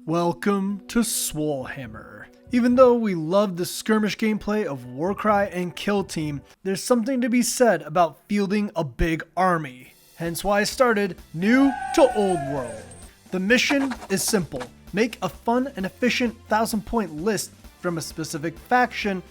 Welcome to Swolefam. Even though we love the skirmish gameplay of Warcry and Kill Team, there's something to be said about fielding a big army. Hence why I started New to Old World. The mission is simple. Make a fun and efficient 1,000-point list from a specific faction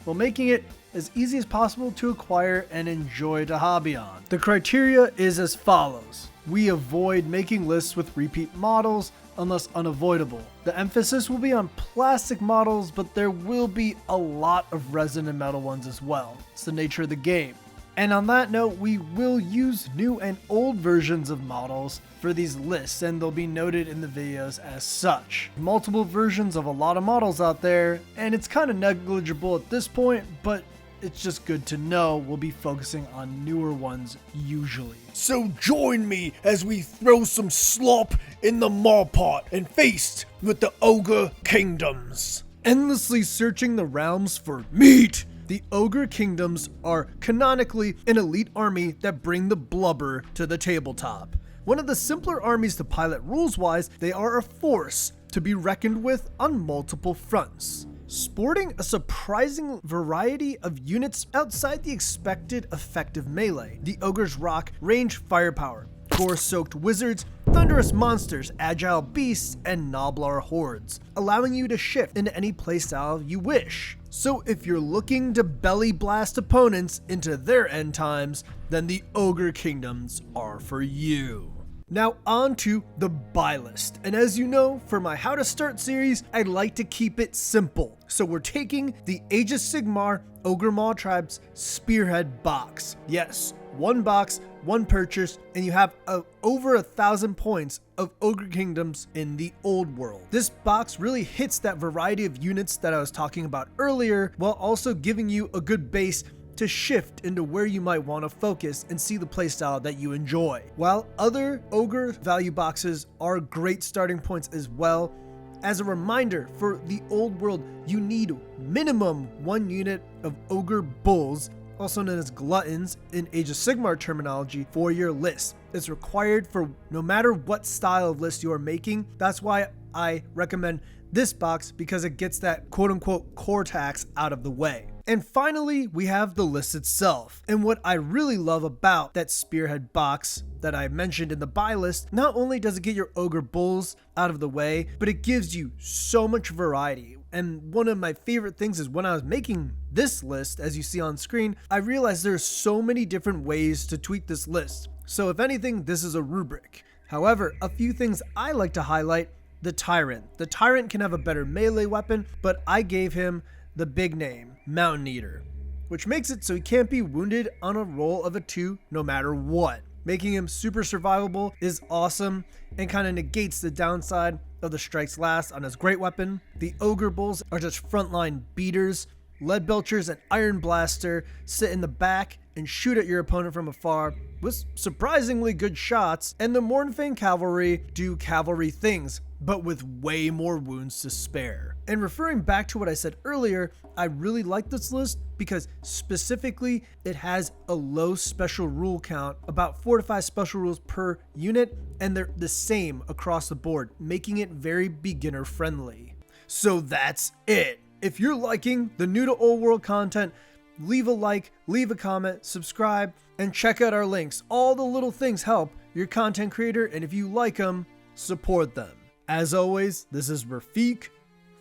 while making it as easy as possible to acquire and enjoy to hobby on. The criteria is as follows. We avoid making lists with repeat models unless unavoidable. The emphasis will be on plastic models, but there will be a lot of resin and metal ones as well. It's the nature of the game. And on that note, we will use new and old versions of models for these lists, and they'll be noted in the videos as such. Multiple versions of a lot of models out there, and it's kind of negligible at this point, but it's just good to know we'll be focusing on newer ones usually. So join me as we throw some slop in the maw pot and feast with the Ogre Kingdoms. Endlessly searching the realms for meat! The Ogre Kingdoms are canonically an elite army that bring the blubber to the tabletop. One of the simpler armies to pilot rules-wise, they are a force to be reckoned with on multiple fronts. Sporting a surprising variety of units outside the expected effective melee. The Ogres rock range firepower, gore-soaked wizards, thunderous monsters, agile beasts, and Noblar hordes, allowing you to shift into any playstyle you wish. So if you're looking to belly blast opponents into their end times, then the Ogre Kingdoms are for you. Now on to the buy list, and as you know, for my How to Start series, I like to keep it simple. So we're taking the Age of Sigmar Ogre Maw Tribe's Spearhead box. Yes, one box, one purchase, and you have over 1,000 points of Ogre Kingdoms in the old world. This box really hits that variety of units that I was talking about earlier, while also giving you a good base to shift into where you might want to focus and see the playstyle that you enjoy. While other Ogre value boxes are great starting points as well, as a reminder, for the old world, you need minimum 1 unit of Ogre Bulls, also known as Gluttons in Age of Sigmar terminology, for your list. It's required for no matter what style of list you are making. That's why I recommend this box, because it gets that quote-unquote core tax out of the way. And finally, we have the list itself. And what I really love about that Spearhead box that I mentioned in the buy list, not only does it get your Ogre Bulls out of the way, but it gives you so much variety. And one of my favorite things is when I was making this list, as you see on screen, I realized there's so many different ways to tweak this list. So if anything, this is a rubric. However, a few things I like to highlight: the Tyrant. The Tyrant can have a better melee weapon, but I gave him the big name, Mountain Eater, which makes it so he can't be wounded on a roll of a 2 no matter what. Making him super survivable is awesome and kind of negates the downside of the Strikes Last on his great weapon. The Ogre Bulls are just frontline beaters. Lead Belchers and Iron Blaster sit in the back and shoot at your opponent from afar with surprisingly good shots, and the Mornfang Cavalry do cavalry things, but with way more wounds to spare. And referring back to what I said earlier, I really like this list because specifically it has a low special rule count, about 4 to 5 special rules per unit, and they're the same across the board, making it very beginner friendly. So that's it. If you're liking the new to old world content, leave a like, leave a comment, subscribe, and check out our links. All the little things help your content creator, and if you like them, support them. As always, this is Rafiq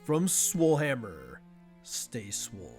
from Swolefam. Stay swole.